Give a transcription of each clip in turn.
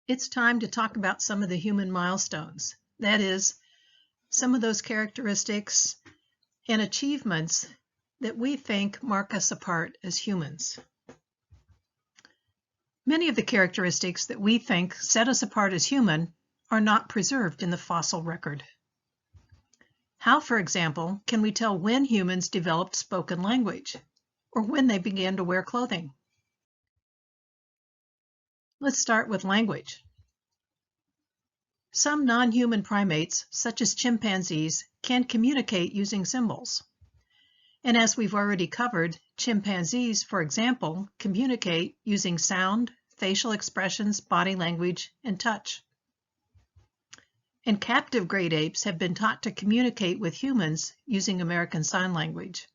It's time to talk about some of the human milestones. That is, some of those characteristics and achievements that we think mark us apart as humans. Many of the characteristics that we think set us apart as human are not preserved in the fossil record. How, for example, can we tell when humans developed spoken language, or when they began to wear clothing? Let's start with language. Some non-human primates, such as chimpanzees, can communicate using symbols. And as we've already covered, chimpanzees, for example, communicate using sound, facial expressions, body language, and touch. And captive great apes have been taught to communicate with humans using American Sign Language.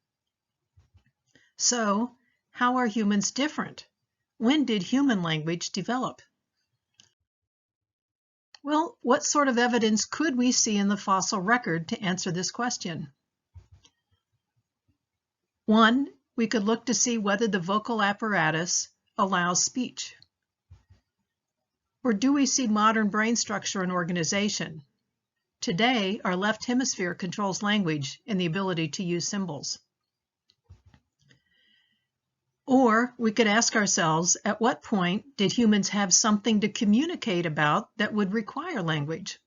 So, how are humans different? When did human language develop? Well, what sort of evidence could we see in the fossil record to answer this question? One, we could look to see whether the vocal apparatus allows speech. Or do we see modern brain structure and organization? Today, our left hemisphere controls language and the ability to use symbols. Or we could ask ourselves, at what point did humans have something to communicate about that would require language?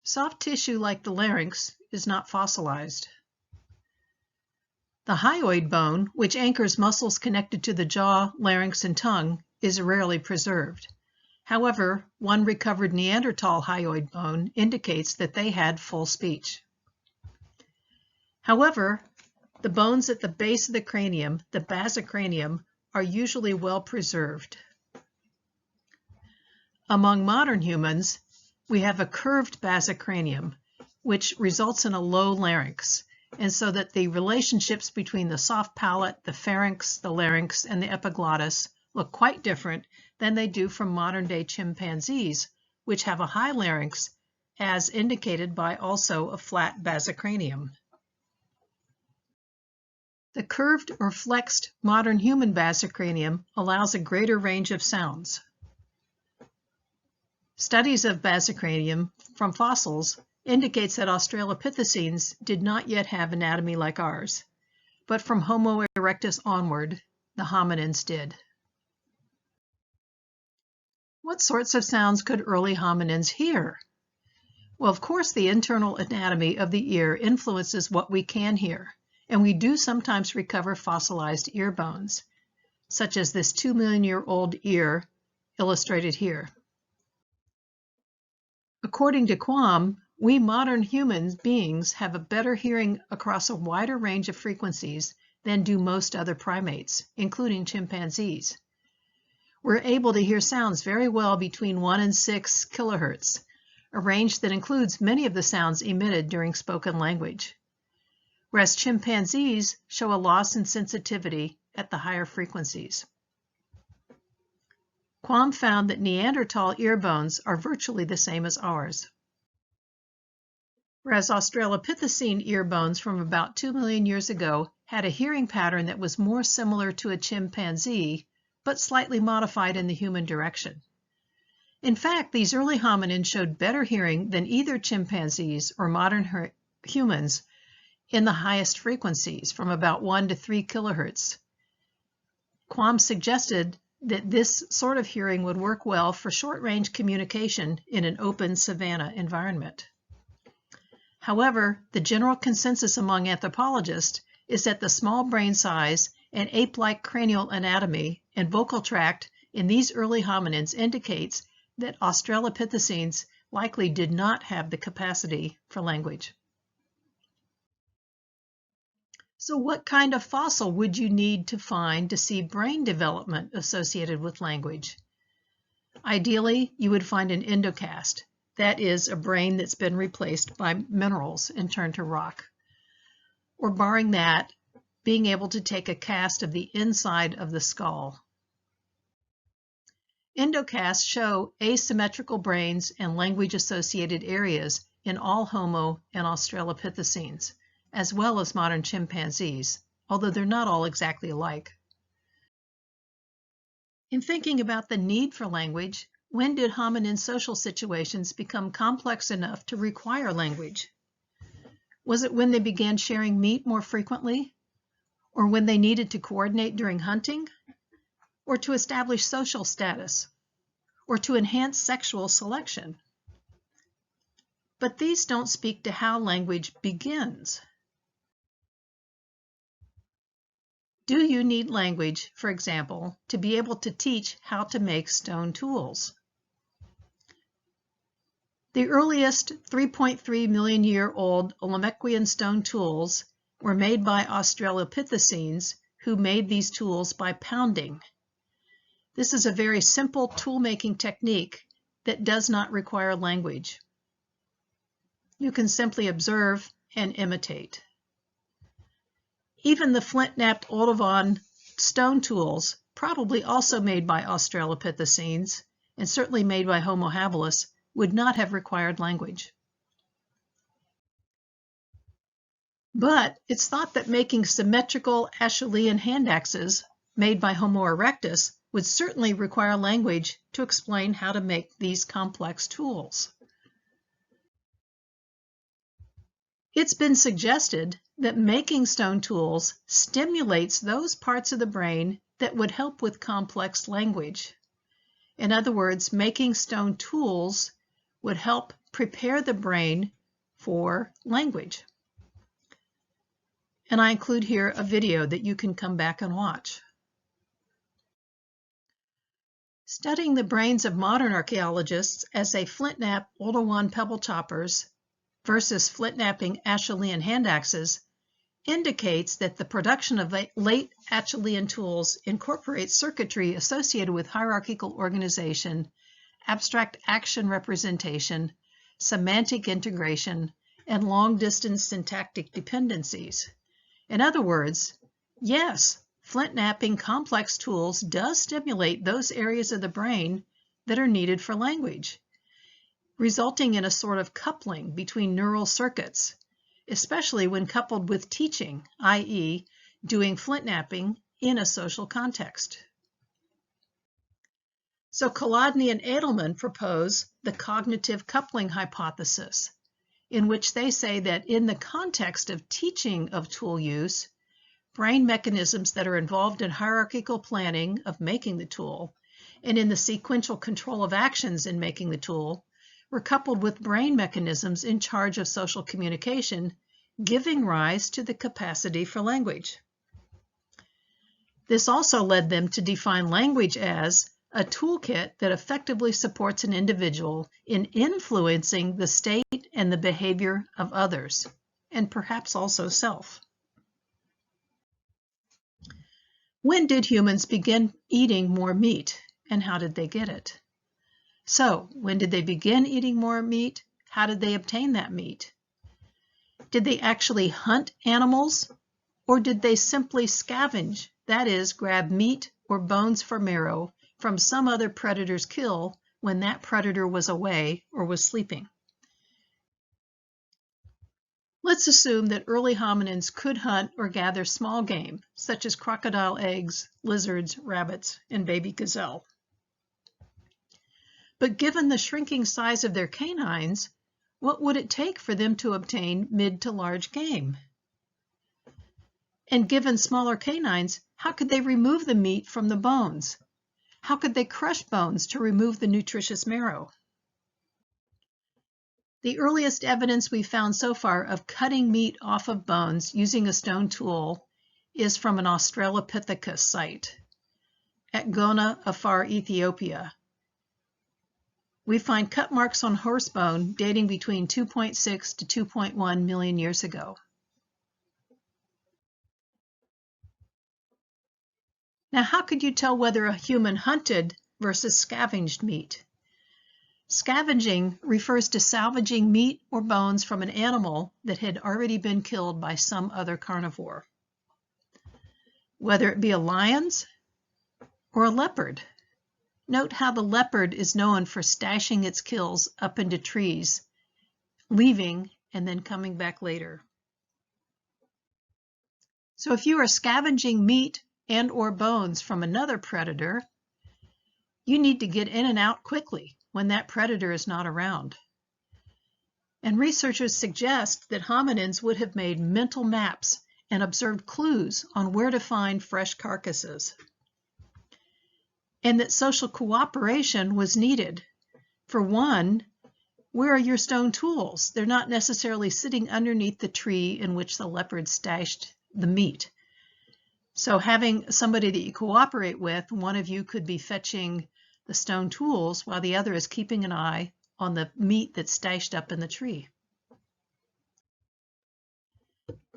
Soft tissue like the larynx is not fossilized. The hyoid bone, which anchors muscles connected to the jaw, larynx, and tongue, is rarely preserved. However, one recovered Neanderthal hyoid bone indicates that they had full speech. However, the bones at the base of the cranium, the basicranium, are usually well preserved. Among modern humans, we have a curved basicranium, which results in a low larynx, and so that the relationships between the soft palate, the pharynx, the larynx, and the epiglottis look quite different than they do from modern-day chimpanzees, which have a high larynx, as indicated by also a flat basicranium. The curved or flexed modern human basicranium allows a greater range of sounds. Studies of basicranium from fossils indicates that Australopithecines did not yet have anatomy like ours, but from Homo erectus onward, the hominins did. What sorts of sounds could early hominins hear? Well, of course, the internal anatomy of the ear influences what we can hear, and we do sometimes recover fossilized ear bones, such as this 2-million-year-old ear illustrated here. According to Quam, we modern human beings have a better hearing across a wider range of frequencies than do most other primates, including chimpanzees. We're able to hear sounds very well between 1 and 6 kilohertz, a range that includes many of the sounds emitted during spoken language, whereas chimpanzees show a loss in sensitivity at the higher frequencies. Quam found that Neanderthal ear bones are virtually the same as ours, whereas Australopithecine ear bones from about 2 million years ago had a hearing pattern that was more similar to a chimpanzee, but slightly modified in the human direction. In fact, these early hominins showed better hearing than either chimpanzees or modern humans in the highest frequencies, from about 1 to 3 kilohertz. Quam suggested that this sort of hearing would work well for short-range communication in an open savanna environment. However, the general consensus among anthropologists is that the small brain size and ape-like cranial anatomy and vocal tract in these early hominins indicates that Australopithecines likely did not have the capacity for language. So what kind of fossil would you need to find to see brain development associated with language? Ideally, you would find an endocast, that is, a brain that's been replaced by minerals and turned to rock. Or barring that, being able to take a cast of the inside of the skull. Endocasts show asymmetrical brains and language-associated areas in all Homo and Australopithecines, as well as modern chimpanzees, although they're not all exactly alike. In thinking about the need for language, when did hominin social situations become complex enough to require language? Was it when they began sharing meat more frequently? Or when they needed to coordinate during hunting? Or to establish social status? Or to enhance sexual selection? But these don't speak to how language begins. Do you need language, for example, to be able to teach how to make stone tools? The earliest 3.3 million year old Olmecan stone tools were made by Australopithecines, who made these tools by pounding. This is a very simple tool-making technique that does not require language. You can simply observe and imitate. Even the flint-knapped Audubon stone tools, probably also made by Australopithecines, and certainly made by Homo habilis, would not have required language. But it's thought that making symmetrical Acheulean hand axes made by Homo erectus would certainly require language to explain how to make these complex tools. It's been suggested that making stone tools stimulates those parts of the brain that would help with complex language. In other words, making stone tools would help prepare the brain for language. And I include here a video that you can come back and watch. Studying the brains of modern archaeologists as a flint-knap Audubon pebble choppers versus flint-knapping Acheulean hand axes indicates that the production of late Acheulean tools incorporates circuitry associated with hierarchical organization, abstract action representation, semantic integration, and long-distance syntactic dependencies. In other words, yes, flint-knapping complex tools does stimulate those areas of the brain that are needed for language, resulting in a sort of coupling between neural circuits, especially when coupled with teaching, i.e., doing flint-knapping in a social context. So Kolodny and Edelman propose the cognitive coupling hypothesis, in which they say that in the context of teaching of tool use, brain mechanisms that are involved in hierarchical planning of making the tool and in the sequential control of actions in making the tool were coupled with brain mechanisms in charge of social communication, giving rise to the capacity for language. This also led them to define language as a toolkit that effectively supports an individual in influencing the state and the behavior of others, and perhaps also self. When did humans begin eating more meat, and how did they get it? So, when did they begin eating more meat? How did they obtain that meat? Did they actually hunt animals, or did they simply scavenge, that is, grab meat or bones for marrow from some other predator's kill when that predator was away or was sleeping? Let's assume that early hominins could hunt or gather small game, such as crocodile eggs, lizards, rabbits, and baby gazelle. But given the shrinking size of their canines, what would it take for them to obtain mid to large game? And given smaller canines, how could they remove the meat from the bones? How could they crush bones to remove the nutritious marrow? The earliest evidence we've found so far of cutting meat off of bones using a stone tool is from an Australopithecus site at Gona, Afar, Ethiopia. We find cut marks on horse bone dating between 2.6 to 2.1 million years ago. Now, how could you tell whether a human hunted versus scavenged meat? Scavenging refers to salvaging meat or bones from an animal that had already been killed by some other carnivore, whether it be a lion's or a leopard. Note how the leopard is known for stashing its kills up into trees, leaving and then coming back later. So if you are scavenging meat and or bones from another predator, You need to get in and out quickly when that predator is not around. And researchers suggest that hominins would have made mental maps and observed clues on where to find fresh carcasses. And that social cooperation was needed. For one, where are your stone tools? They're not necessarily sitting underneath the tree in which the leopard stashed the meat. So having somebody that you cooperate with, one of you could be fetching the stone tools while the other is keeping an eye on the meat that's stashed up in the tree.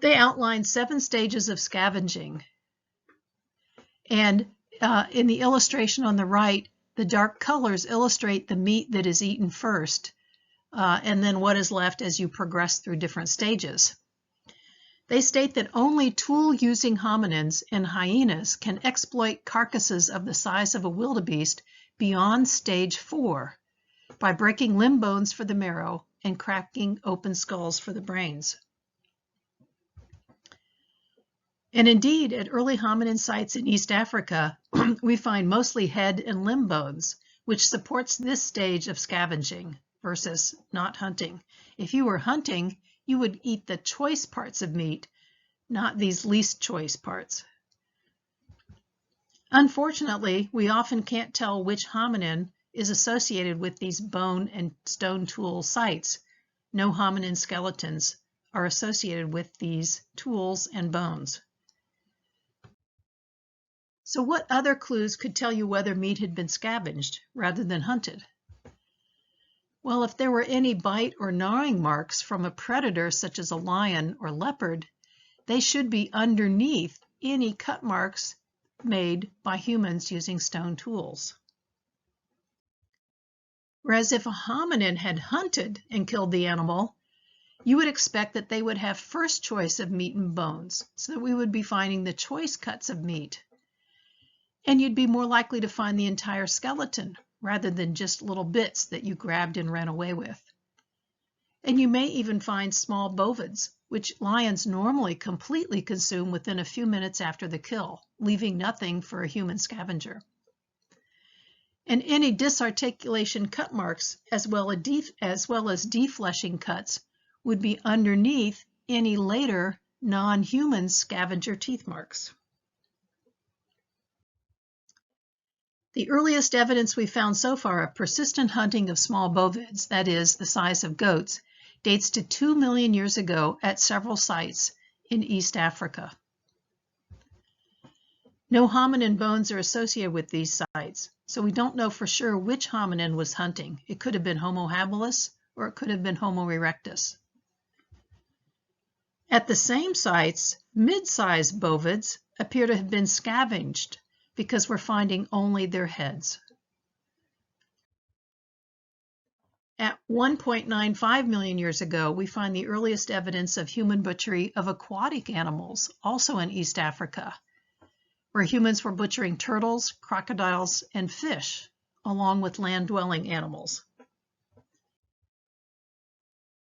They outlined 7 stages of scavenging. And in the illustration on the right, the dark colors illustrate the meat that is eaten first, and then what is left as you progress through different stages. They state that only tool-using hominins and hyenas can exploit carcasses of the size of a wildebeest beyond stage 4 by breaking limb bones for the marrow and cracking open skulls for the brains. And indeed, at early hominin sites in East Africa, we find mostly head and limb bones, which supports this stage of scavenging versus not hunting. If you were hunting, you would eat the choice parts of meat, not these least choice parts. Unfortunately, we often can't tell which hominin is associated with these bone and stone tool sites. No hominin skeletons are associated with these tools and bones. So what other clues could tell you whether meat had been scavenged rather than hunted? Well, if there were any bite or gnawing marks from a predator such as a lion or leopard, they should be underneath any cut marks made by humans using stone tools. Whereas if a hominin had hunted and killed the animal, you would expect that they would have first choice of meat and bones, so that we would be finding the choice cuts of meat. And you'd be more likely to find the entire skeleton rather than just little bits that you grabbed and ran away with. And you may even find small bovids, which lions normally completely consume within a few minutes after the kill, leaving nothing for a human scavenger. And any disarticulation cut marks, as well as defleshing cuts, would be underneath any later non-human scavenger teeth marks. The earliest evidence we found so far of persistent hunting of small bovids, that is, the size of goats, dates to 2 million years ago at several sites in East Africa. No hominin bones are associated with these sites, so we don't know for sure which hominin was hunting. It could have been Homo habilis or it could have been Homo erectus. At the same sites, mid-sized bovids appear to have been scavenged because we're finding only their heads. At 1.95 million years ago, we find the earliest evidence of human butchery of aquatic animals, also in East Africa, where humans were butchering turtles, crocodiles, and fish, along with land-dwelling animals.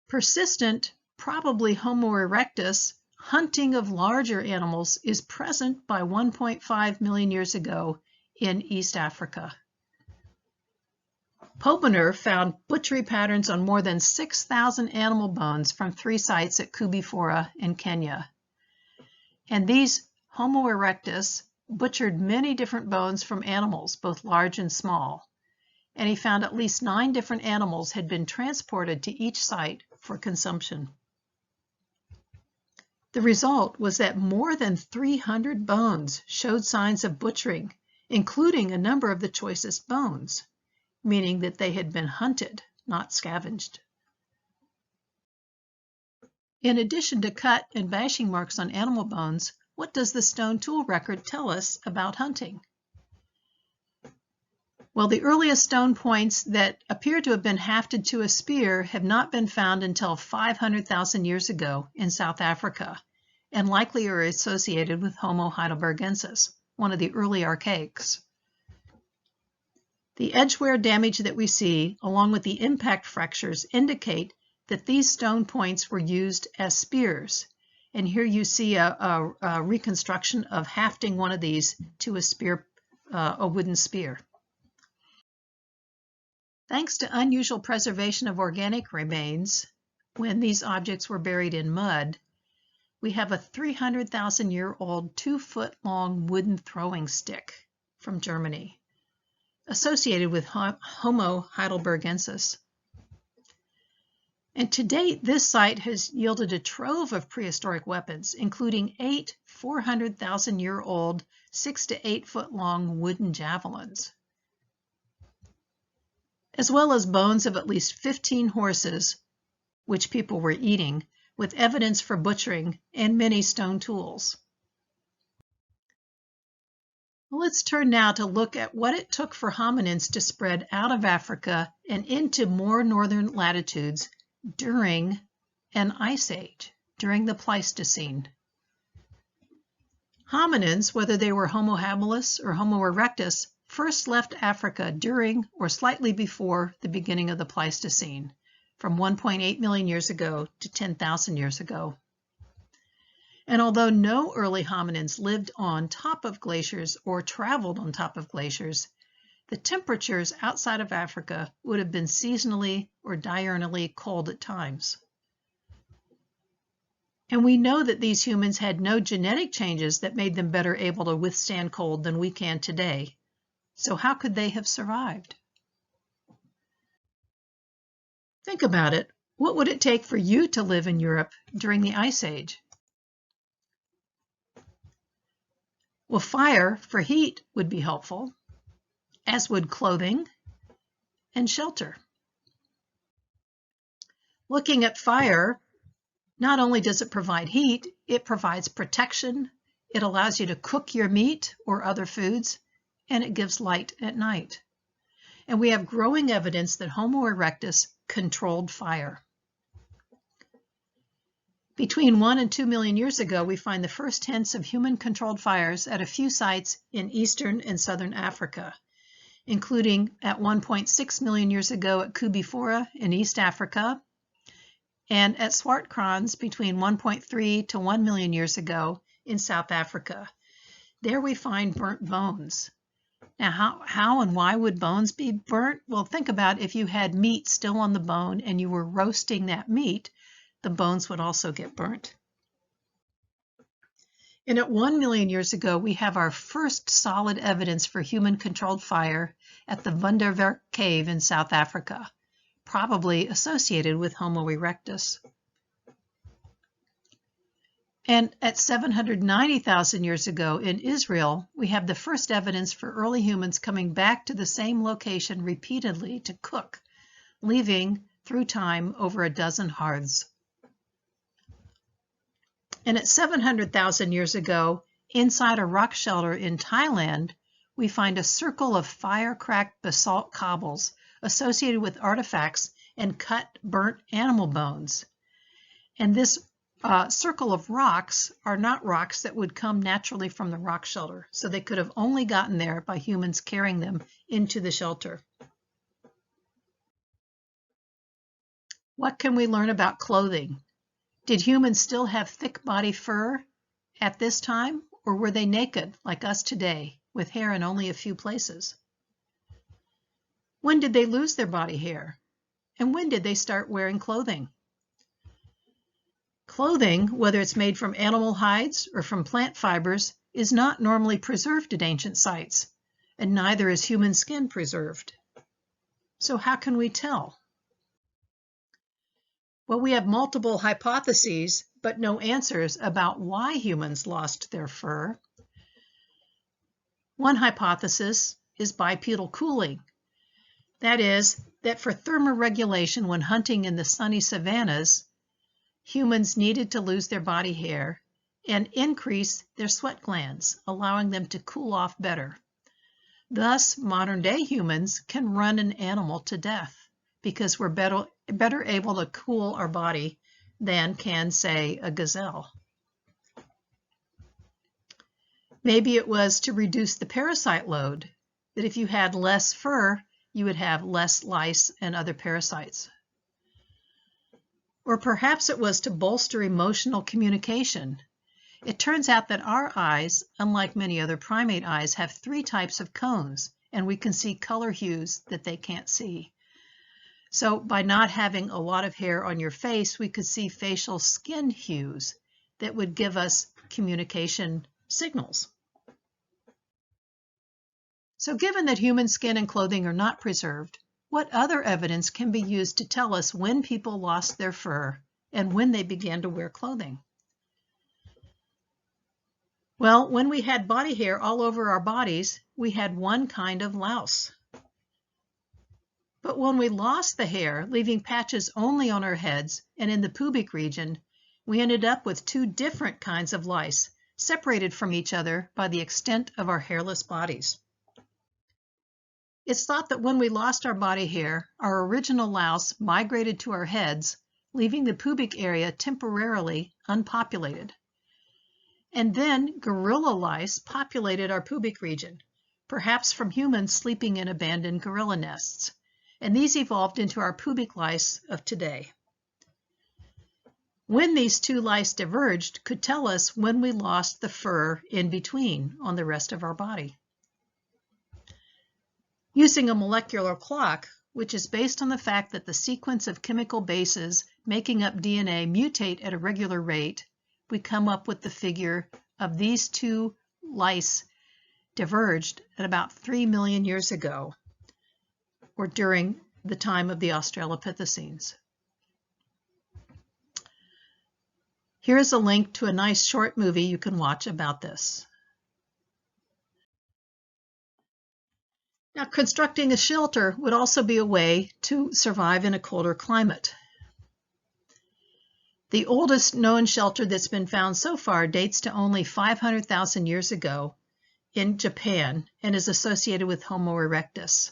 Persistent, probably Homo erectus, hunting of larger animals is present by 1.5 million years ago in East Africa. Pobiner found butchery patterns on more than 6,000 animal bones from 3 sites at Koobi Fora in Kenya. And these Homo erectus butchered many different bones from animals, both large and small. And he found at least 9 different animals had been transported to each site for consumption. The result was that more than 300 bones showed signs of butchering, including a number of the choicest bones, meaning that they had been hunted, not scavenged. In addition to cut and bashing marks on animal bones, what does the stone tool record tell us about hunting? Well, the earliest stone points that appear to have been hafted to a spear have not been found until 500,000 years ago in South Africa, and likely are associated with Homo heidelbergensis, one of the early archaics. The edge wear damage that we see, along with the impact fractures, indicate that these stone points were used as spears. And here you see a reconstruction of hafting one of these to a spear, a wooden spear. Thanks to unusual preservation of organic remains, when these objects were buried in mud, we have a 300,000-year-old 2-foot-long wooden throwing stick from Germany, associated with Homo heidelbergensis. And to date, this site has yielded a trove of prehistoric weapons, including 8 400,000-year-old 6 to 8 foot long wooden javelins, as well as bones of at least 15 horses, which people were eating, with evidence for butchering and many stone tools. Let's turn now to look at what it took for hominins to spread out of Africa and into more northern latitudes during an ice age, during the Pleistocene. Hominins, whether they were Homo habilis or Homo erectus, first left Africa during or slightly before the beginning of the Pleistocene, from 1.8 million years ago to 10,000 years ago. And although no early hominins lived on top of glaciers or traveled on top of glaciers, the temperatures outside of Africa would have been seasonally or diurnally cold at times. And we know that these humans had no genetic changes that made them better able to withstand cold than we can today. So how could they have survived? Think about it. What would it take for you to live in Europe during the Ice Age? Well, fire for heat would be helpful, as would clothing and shelter. Looking at fire, not only does it provide heat, it provides protection, it allows you to cook your meat or other foods, and it gives light at night. And we have growing evidence that Homo erectus controlled fire. Between 1 and 2 million years ago, we find the first hints of human-controlled fires at a few sites in eastern and southern Africa, including at 1.6 million years ago at Koobi Fora in East Africa, and at Swartkrans between 1.3 to 1 million years ago in South Africa. There we find burnt bones. Now, how and why would bones be burnt? Well, think about if you had meat still on the bone and you were roasting that meat, the bones would also get burnt. And at 1 million years ago, we have our first solid evidence for human-controlled fire at the Wonderwerk cave in South Africa, probably associated with Homo erectus. And at 790,000 years ago in Israel, we have the first evidence for early humans coming back to the same location repeatedly to cook, leaving through time over a dozen hearths. And at 700,000 years ago, inside a rock shelter in Thailand, we find a circle of fire-cracked basalt cobbles associated with artifacts and cut, burnt animal bones. And this circle of rocks are not rocks that would come naturally from the rock shelter, so they could have only gotten there by humans carrying them into the shelter. What can we learn about clothing? Did humans still have thick body fur at this time, or were they naked like us today, with hair in only a few places? When did they lose their body hair? And when did they start wearing clothing? Clothing, whether it's made from animal hides or from plant fibers, is not normally preserved at ancient sites, and neither is human skin preserved. So how can we tell? Well, we have multiple hypotheses, but no answers about why humans lost their fur. One hypothesis is bipedal cooling. That is, that for thermoregulation when hunting in the sunny savannas, humans needed to lose their body hair and increase their sweat glands, allowing them to cool off better. Thus, modern-day humans can run an animal to death because we're better able to cool our body than can, say, a gazelle. Maybe it was to reduce the parasite load, that if you had less fur, you would have less lice and other parasites. Or perhaps it was to bolster emotional communication. It turns out that our eyes, unlike many other primate eyes, have 3 types of cones, and we can see color hues that they can't see. So by not having a lot of hair on your face, we could see facial skin hues that would give us communication signals. So given that human skin and clothing are not preserved, what other evidence can be used to tell us when people lost their fur and when they began to wear clothing? Well, when we had body hair all over our bodies, we had one kind of louse. But when we lost the hair, leaving patches only on our heads and in the pubic region, we ended up with two different kinds of lice, separated from each other by the extent of our hairless bodies. It's thought that when we lost our body hair, our original louse migrated to our heads, leaving the pubic area temporarily unpopulated. And then gorilla lice populated our pubic region, perhaps from humans sleeping in abandoned gorilla nests. And these evolved into our pubic lice of today. When these two lice diverged could tell us when we lost the fur in between on the rest of our body. Using a molecular clock, which is based on the fact that the sequence of chemical bases making up DNA mutate at a regular rate, we come up with the figure of these two lice diverged at about 3 million years ago, or during the time of the Australopithecines. Here is a link to a nice short movie you can watch about this. Now, constructing a shelter would also be a way to survive in a colder climate. The oldest known shelter that's been found so far dates to only 500,000 years ago in Japan and is associated with Homo erectus.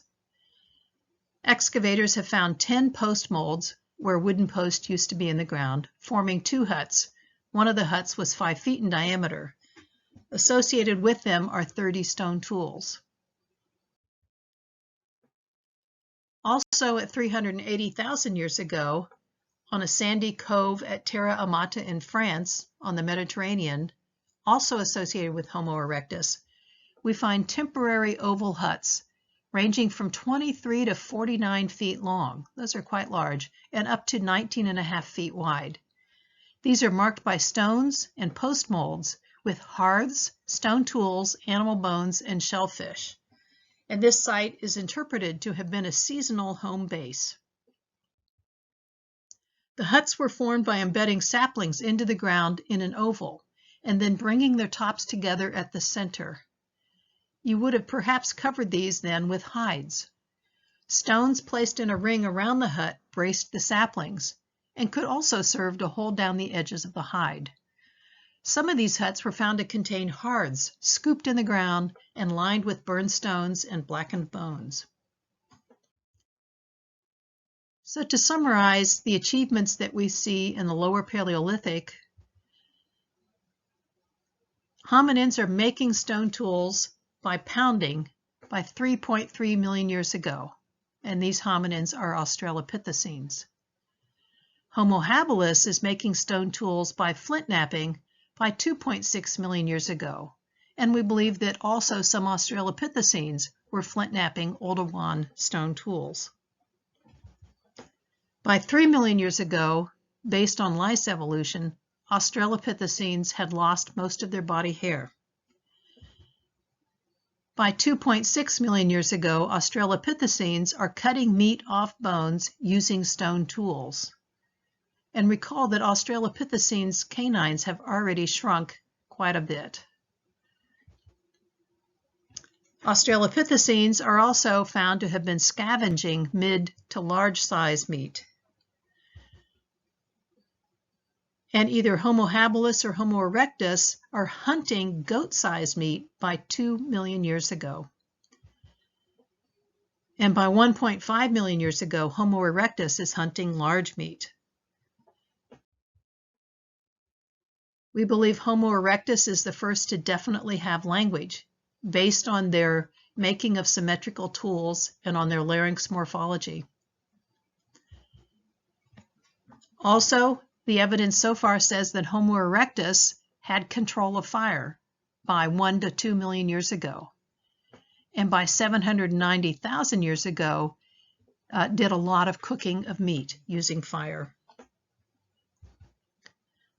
Excavators have found 10 post molds where wooden posts used to be in the ground, forming 2 huts. One of the huts was 5 feet in diameter. Associated with them are 30 stone tools. Also at 380,000 years ago, on a sandy cove at Terra Amata in France on the Mediterranean, also associated with Homo erectus, we find temporary oval huts ranging from 23 to 49 feet long, those are quite large, and up to 19.5 feet wide. These are marked by stones and post molds with hearths, stone tools, animal bones, and shellfish. And this site is interpreted to have been a seasonal home base. The huts were formed by embedding saplings into the ground in an oval, and then bringing their tops together at the center. You would have perhaps covered these then with hides. Stones placed in a ring around the hut braced the saplings, and could also serve to hold down the edges of the hide. Some of these huts were found to contain hearths scooped in the ground and lined with burned stones and blackened bones. So to summarize the achievements that we see in the Lower Paleolithic, hominins are making stone tools by pounding by 3.3 million years ago, and these hominins are Australopithecines. Homo habilis is making stone tools by flint knapping by 2.6 million years ago, and we believe that also some Australopithecines were flint knapping Oldowan stone tools. By 3 million years ago, based on lice evolution, Australopithecines had lost most of their body hair. By 2.6 million years ago, Australopithecines are cutting meat off bones using stone tools. And recall that Australopithecines' canines have already shrunk quite a bit. Australopithecines are also found to have been scavenging mid to large size meat. And either Homo habilis or Homo erectus are hunting goat-sized meat by 2 million years ago. And by 1.5 million years ago, Homo erectus is hunting large meat. We believe Homo erectus is the first to definitely have language, based on their making of symmetrical tools and on their larynx morphology. Also, the evidence so far says that Homo erectus had control of fire by 1 to 2 million years ago. And by 790,000 years ago, did a lot of cooking of meat using fire.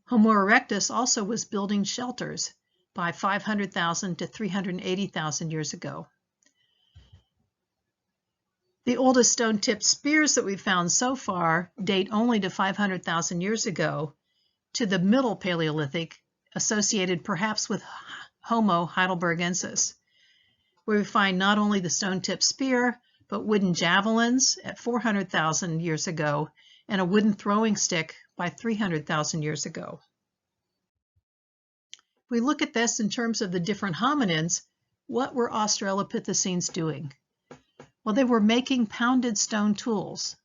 Homo erectus also was building shelters by 500,000 to 380,000 years ago. The oldest stone-tipped spears that we've found so far date only to 500,000 years ago, to the Middle Paleolithic, associated perhaps with Homo heidelbergensis, where we find not only the stone-tipped spear, but wooden javelins at 400,000 years ago, and a wooden throwing stick by 300,000 years ago. If we look at this in terms of the different hominins, what were Australopithecines doing? Well, they were making pounded stone tools.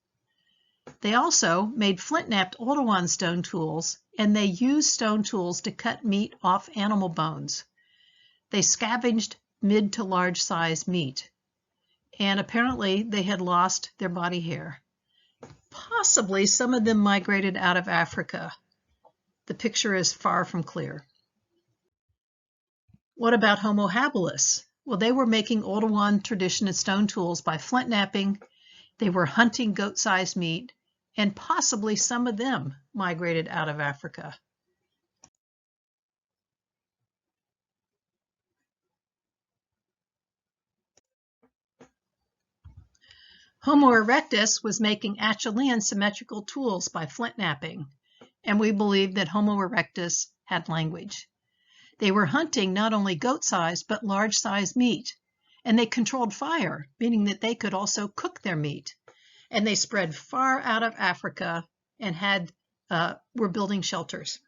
They also made flint-knapped Oldowan stone tools, and they used stone tools to cut meat off animal bones. They scavenged mid to large size meat, and apparently they had lost their body hair. Possibly some of them migrated out of Africa. The picture is far from clear. What about Homo habilis? Well, they were making Oldowan traditional stone tools by flint knapping. They were hunting goat-sized meat, and possibly some of them migrated out of Africa. Homo erectus was making Acheulean symmetrical tools by flint knapping, and we believe that Homo erectus had language. They were hunting not only goat-sized but large-sized meat, and they controlled fire, meaning that they could also cook their meat. And they spread far out of Africa and were building shelters.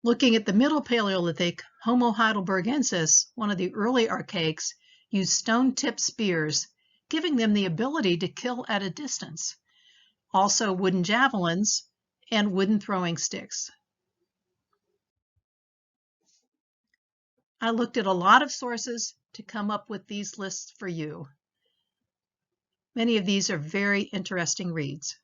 Looking at the Middle Paleolithic, Homo heidelbergensis, one of the early archaics, used stone-tipped spears, giving them the ability to kill at a distance. Also wooden javelins and wooden throwing sticks. I looked at a lot of sources to come up with these lists for you. Many of these are very interesting reads.